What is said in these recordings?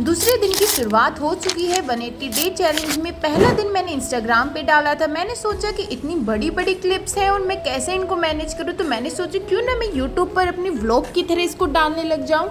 दूसरे दिन की शुरुआत हो चुकी है 180 डे चैलेंज में। पहला दिन मैंने इंस्टाग्राम पे डाला था। मैंने सोचा कि इतनी बड़ी बड़ी क्लिप्स हैं और मैं कैसे इनको मैनेज करूँ, तो मैंने सोचा क्यों ना मैं यूट्यूब पर अपनी व्लॉग की तरह इसको डालने लग जाऊँ।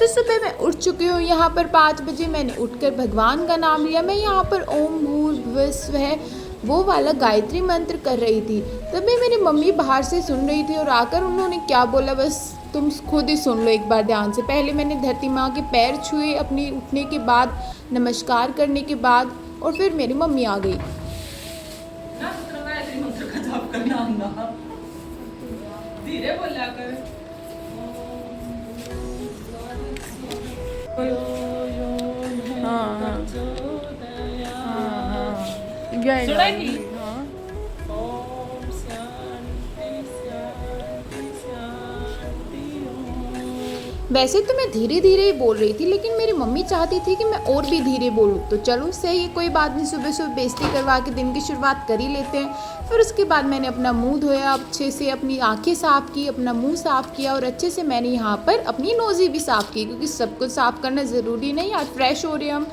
तो सुबह मैं उठ चुकी हूँ यहाँ पर 5 बजे। मैंने उठकर भगवान का नाम लिया। मैं यहाँ पर ओम भूर्भुवः स्वः वो वाला गायत्री मंत्र कर रही थी। तभी मेरी मम्मी बाहर से सुन रही थी और आकर उन्होंने क्या बोला बस तुम खुद ही सुन लो एक बार ध्यान से। पहले मैंने धरती माँ के पैर छुए अपनी उठने के बाद, नमस्कार करने के बाद, और फिर मेरी मम्मी आ गई। गायत्री मंत्र का जाप करना आंदा, धीरे बोला कर। सुना है कि? ओम शांति शांति शांति ओम। वैसे तो मैं धीरे धीरे ही बोल रही थी, लेकिन मेरी मम्मी चाहती थी कि मैं और भी धीरे बोलूँ। तो चलो सही है, कोई बात नहीं, सुबह सुबह बेइज्जती करवा के दिन की शुरुआत कर ही लेते हैं। फिर उसके बाद मैंने अपना मुंह धोया अच्छे से, अपनी आंखें साफ़ की, अपना मुंह साफ़ किया और अच्छे से मैंने यहाँ पर अपनी नोज़ी भी साफ़ की, क्योंकि सब कुछ साफ़ करना ज़रूरी नहीं, आज फ्रेश हो रहे हैं हम।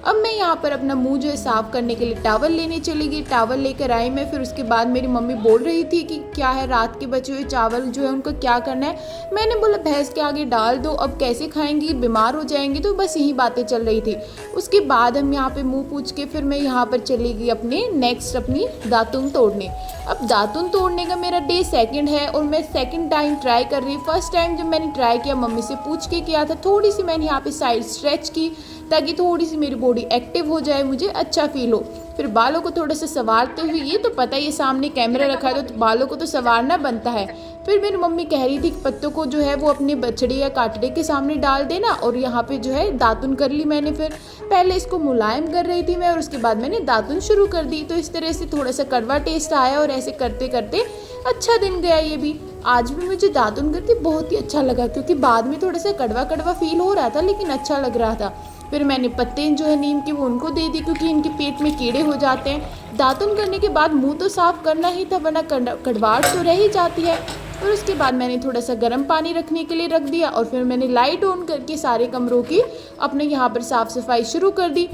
अब मैं यहाँ पर अपना मुंह जो है साफ़ करने के लिए टावल लेने चली गई। टावल लेकर आई मैं। फिर उसके बाद मेरी मम्मी बोल रही थी कि क्या है, रात के बचे हुए चावल जो है उनको क्या करना है। मैंने बोला भैंस के आगे डाल दो, अब कैसे खाएंगी, बीमार हो जाएंगी। तो बस यही बातें चल रही थी। उसके बाद हम यहाँ पे मुंह पूछ के फिर मैं यहाँ पर चली गई अपने नेक्स्ट अपनी दातुन तोड़ने। अब दातुन तोड़ने का मेरा डे 2 है और मैं सेकंड टाइम ट्राई कर रही। फर्स्ट टाइम जब मैंने ट्राई किया मम्मी से पूछ के किया था। थोड़ी सी मैंने यहाँ पे साइड स्ट्रेच की ताकि थोड़ी सी मेरी बॉडी एक्टिव हो जाए, मुझे अच्छा फील हो। फिर बालों को थोड़ा सा संवारते हुए, ये तो पता है ये सामने कैमरा रखा है तो बालों को तो संवारना बनता है। फिर मेरी मम्मी कह रही थी कि पत्तों को जो है वो अपने बछड़े या काटड़े के सामने डाल देना, और यहाँ पे जो है दातुन कर ली मैंने। फिर पहले इसको मुलायम कर रही थी मैं और उसके बाद मैंने दातुन शुरू कर दी। तो इस तरह से थोड़ा सा कड़वा टेस्ट आया और ऐसे करते करते अच्छा दिन गया ये भी। आज भी मुझे दातुन करके बहुत ही अच्छा लगा, क्योंकि बाद में थोड़ा सा कड़वा कड़वा फील हो रहा था लेकिन अच्छा लग रहा था। फिर मैंने पत्ते जो है नीम के वो उनको दे दी, क्योंकि इनके पेट में कीड़े हो जाते हैं। दातुन करने के बाद मुंह तो साफ़ करना ही था, वरना कड़वाहट तो रह ही जाती है। और उसके बाद मैंने थोड़ा सा गर्म पानी रखने के लिए रख दिया और फिर मैंने लाइट ऑन करके सारे कमरों की अपने यहाँ पर साफ़ सफाई शुरू कर दी।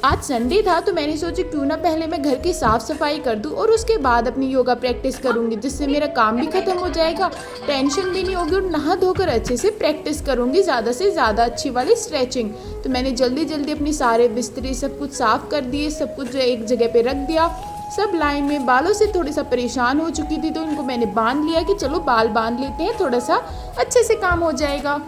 आज संडे था तो मैंने सोचा क्यों ना पहले मैं घर की साफ़ सफाई कर दूँ और उसके बाद अपनी योगा प्रैक्टिस करूँगी, जिससे मेरा काम भी ख़त्म हो जाएगा, टेंशन भी नहीं होगी और नहा धोकर अच्छे से प्रैक्टिस करूँगी, ज़्यादा से ज़्यादा अच्छी वाली स्ट्रेचिंग। तो मैंने जल्दी जल्दी अपनी सारे बिस्तरे सब कुछ साफ़ कर दिए, सब कुछ जो एक जगह पे रख दिया। सब लाइन में। बालों से थोड़ी सा परेशान हो चुकी थी तो इनको मैंने बांध लिया कि चलो बाल बांध लेते हैं, थोड़ा सा अच्छे से काम हो जाएगा।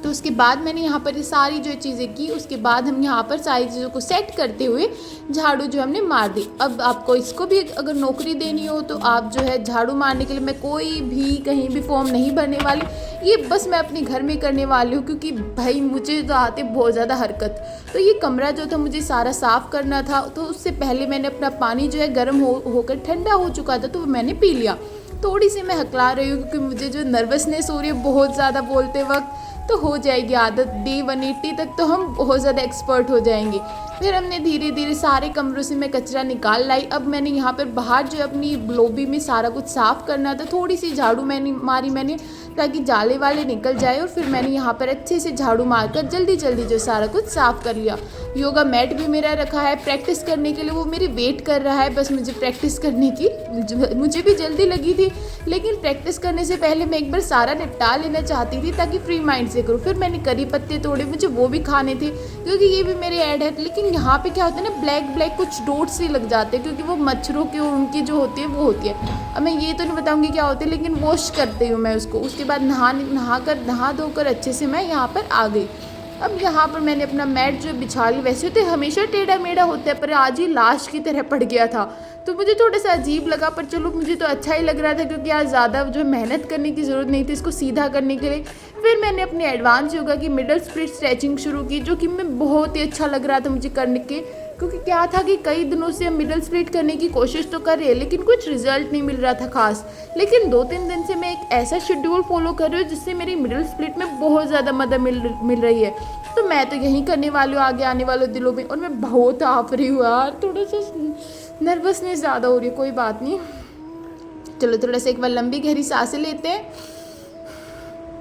तो उसके बाद मैंने यहाँ पर ये सारी जो चीज़ें की। उसके बाद हम यहाँ पर सारी चीज़ों को सेट करते हुए झाड़ू जो हमने मार दी। अब आपको इसको भी अगर नौकरी देनी हो तो आप जो है झाड़ू मारने के लिए, मैं कोई भी कहीं भी फॉर्म नहीं भरने वाली, ये बस मैं अपने घर में करने वाली हूँ, क्योंकि भाई मुझे तो आते बहुत ज़्यादा हरकत। तो ये कमरा जो था मुझे सारा साफ़ करना था, तो उससे पहले मैंने अपना पानी जो है गर्म होकर ठंडा हो चुका था तो वो मैंने पी लिया। थोड़ी सी मैं हकला रही हूँ क्योंकि मुझे जो नर्वसनेस हो रही है बहुत ज़्यादा बोलते वक्त, तो हो जाएगी आदत। डे 180 तक तो हम बहुत ज़्यादा एक्सपर्ट हो जाएंगे। फिर हमने धीरे धीरे सारे कमरों से मैं कचरा निकाल लाई। अब मैंने यहाँ पर बाहर जो अपनी लॉबी में सारा कुछ साफ़ करना था, थोड़ी सी झाड़ू मैंने ताकि जाले वाले निकल जाए, और फिर मैंने यहाँ पर अच्छे से झाड़ू मारकर जल्दी जल्दी जो सारा कुछ साफ़ कर लिया। योगा मैट भी मेरा रखा है प्रैक्टिस करने के लिए, वो मेरी वेट कर रहा है बस मुझे प्रैक्टिस करने की। मुझे भी जल्दी लगी थी, लेकिन प्रैक्टिस करने से पहले मैं एक बार सारा निपटा लेना चाहती थी ताकि फ्री माइंड से करूँ। फिर मैंने करी पत्ते तोड़े, मुझे वो भी खाने थे क्योंकि ये भी मेरे ऐड है। लेकिन यहाँ पे क्या होता है ना, ब्लैक ब्लैक कुछ डॉट्स से लग जाते हैं, क्योंकि वो मच्छरों की उनकी जो होती है वो होती है। अब मैं ये तो नहीं बताऊँगी क्या होती है, लेकिन वॉश करती हूँ मैं उसको। उसके बाद नहा धोकर अच्छे से मैं यहाँ पर आ गई। अब यहाँ पर मैंने अपना मैट जो बिछा ली, वैसे तो हमेशा टेढ़ा मेढ़ा होता है पर आज ही लाश की तरह पड़ गया था, तो मुझे थोड़ा सा अजीब लगा, पर चलो मुझे तो अच्छा ही लग रहा था क्योंकि आज ज़्यादा जो मेहनत करने की ज़रूरत नहीं थी इसको सीधा करने के लिए। फिर मैंने अपने एडवांस योगा की मिडल स्प्लिट स्ट्रेचिंग शुरू की, जो कि मैं बहुत ही अच्छा लग रहा था मुझे करने के, क्योंकि क्या था कि कई दिनों से हम मिडल स्प्लिट करने की कोशिश तो कर रहे हैं लेकिन कुछ रिजल्ट नहीं मिल रहा था खास। लेकिन 2-3 दिन से मैं एक ऐसा शेड्यूल फॉलो कर रही हूँ जिससे मेरी मिडल स्प्लिट में बहुत ज़्यादा मदद मिल रही है। तो मैं तो यही करने वाली हूँ आगे आने वाले दिनों में। और मैं बहुत हाफ रही हूँ यार, थोड़ा सा नर्वसनेस ज़्यादा हो रही है, कोई बात नहीं। चलो थोड़ा सा एक बार लंबी गहरी सांसें लेते हैं।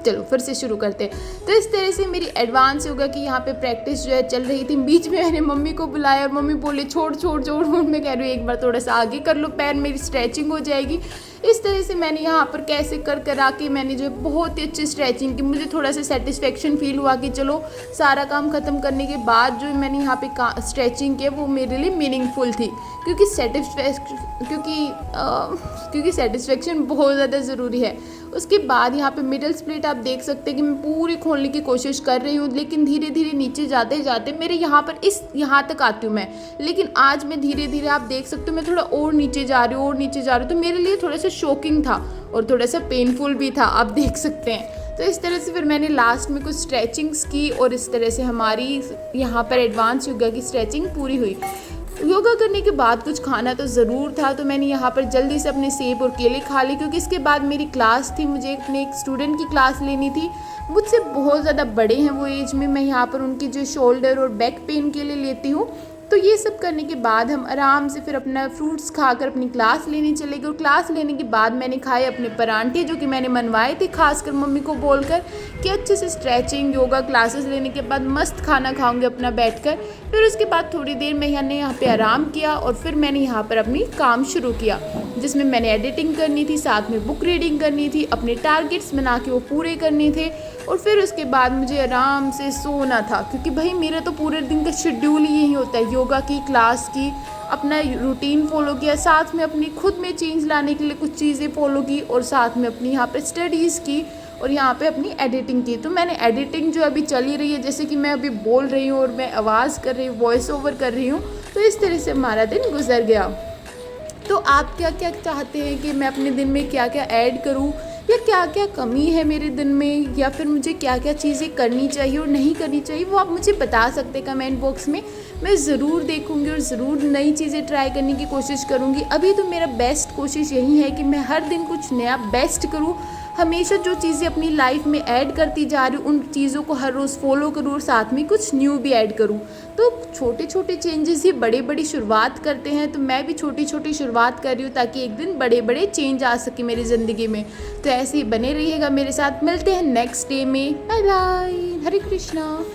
चलो फिर से शुरू करते हैं। तो इस तरह से मेरी एडवांस योगा की यहाँ पे प्रैक्टिस जो है चल रही थी। बीच में मैंने मम्मी को बुलाया और मम्मी बोले छोड़ छोड़ छोड़, मैं कह रही हूँ एक बार थोड़ा सा आगे कर लो, पैर मेरी स्ट्रेचिंग हो जाएगी। इस तरह से मैंने यहाँ पर कैसे कर आके मैंने जो बहुत ही अच्छी स्ट्रेचिंग की। मुझे थोड़ा सा सेटिस्फेक्शन फील हुआ कि चलो सारा काम ख़त्म करने के बाद जो मैंने यहाँ पे स्ट्रेचिंग की वो मेरे लिए मीनिंगफुल थी, क्योंकि सेटिस्फेक्शन बहुत ज़्यादा ज़रूरी है। उसके बाद यहाँ पे मिडल स्प्लिट आप देख सकते हैं कि मैं पूरी खोलने की कोशिश कर रही हूँ, लेकिन धीरे धीरे नीचे जाते जाते मेरे यहाँ तक आती हूँ मैं। लेकिन आज मैं धीरे धीरे आप देख सकते हो मैं थोड़ा और नीचे जा रही हूँ, तो मेरे लिए थोड़ा सा शॉकिंग था और थोड़ा सा पेनफुल भी था, आप देख सकते हैं। तो इस तरह से फिर मैंने लास्ट में कुछ स्ट्रेचिंग्स की और इस तरह से हमारी यहाँ पर एडवांस योगा की स्ट्रेचिंग पूरी हुई। योगा करने के बाद कुछ खाना तो ज़रूर था, तो मैंने यहाँ पर जल्दी से अपने सेब और केले खा लिए, क्योंकि इसके बाद मेरी क्लास थी, मुझे अपने एक स्टूडेंट की क्लास लेनी थी। मुझसे बहुत ज़्यादा बड़े हैं वो एज में। मैं यहाँ पर उनकी जो शोल्डर और बैक पेन के लिए लेती हूँ। तो ये सब करने के बाद हम आराम से फिर अपना फ्रूट्स खाकर अपनी क्लास लेने चले गए। और क्लास लेने के बाद मैंने खाए अपने परांठे, जो कि मैंने मनवाए थे खासकर मम्मी को बोलकर कि अच्छे से स्ट्रेचिंग योगा क्लासेस लेने के बाद मस्त खाना खाऊंगे अपना बैठकर। फिर उसके बाद थोड़ी देर मैंने यहाँ पे आराम किया और फिर मैंने यहाँ पर अपनी काम शुरू किया, जिसमें मैंने एडिटिंग करनी थी, साथ में बुक रीडिंग करनी थी, अपने टारगेट्स बना के वो पूरे करने थे। और फिर उसके बाद मुझे आराम से सोना था, क्योंकि भाई मेरा तो पूरे दिन का शेड्यूल ही यही होता है, योगा की क्लास की, अपना रूटीन फॉलो किया, साथ में अपनी खुद में चेंज लाने के लिए कुछ चीज़ें फॉलो की और साथ में अपनी यहाँ पे स्टडीज़ की और यहाँ पे अपनी एडिटिंग की। तो मैंने एडिटिंग जो अभी चल ही रही है, जैसे कि मैं अभी बोल रही हूँ और मैं आवाज़ कर रही हूँ, वॉइस ओवर कर रही हूँ, तो इस तरह से हमारा दिन गुजर गया। तो आप क्या क्या चाहते हैं कि मैं अपने दिन में क्या क्या ऐड करूँ, या क्या क्या कमी है मेरे दिन में, या फिर मुझे क्या क्या चीज़ें करनी चाहिए और नहीं करनी चाहिए, वो आप मुझे बता सकते हैं कमेंट बॉक्स में। मैं ज़रूर देखूंगी और ज़रूर नई चीज़ें ट्राई करने की कोशिश करूंगी। अभी तो मेरा बेस्ट कोशिश यही है कि मैं हर दिन कुछ नया बेस्ट करूं, हमेशा जो चीज़ें अपनी लाइफ में ऐड करती जा रही हूँ उन चीज़ों को हर रोज़ फॉलो करूँ और साथ में कुछ न्यू भी ऐड करूँ। तो छोटे छोटे चेंजेस ही बड़ी बड़ी शुरुआत करते हैं, तो मैं भी छोटी छोटी शुरुआत कर रही हूँ ताकि एक दिन बड़े बड़े चेंज आ सके मेरी ज़िंदगी में। तो ऐसे ही बने रहिएगा मेरे साथ, मिलते हैं नेक्स्ट डे में। बाय बाय, हरे कृष्णा।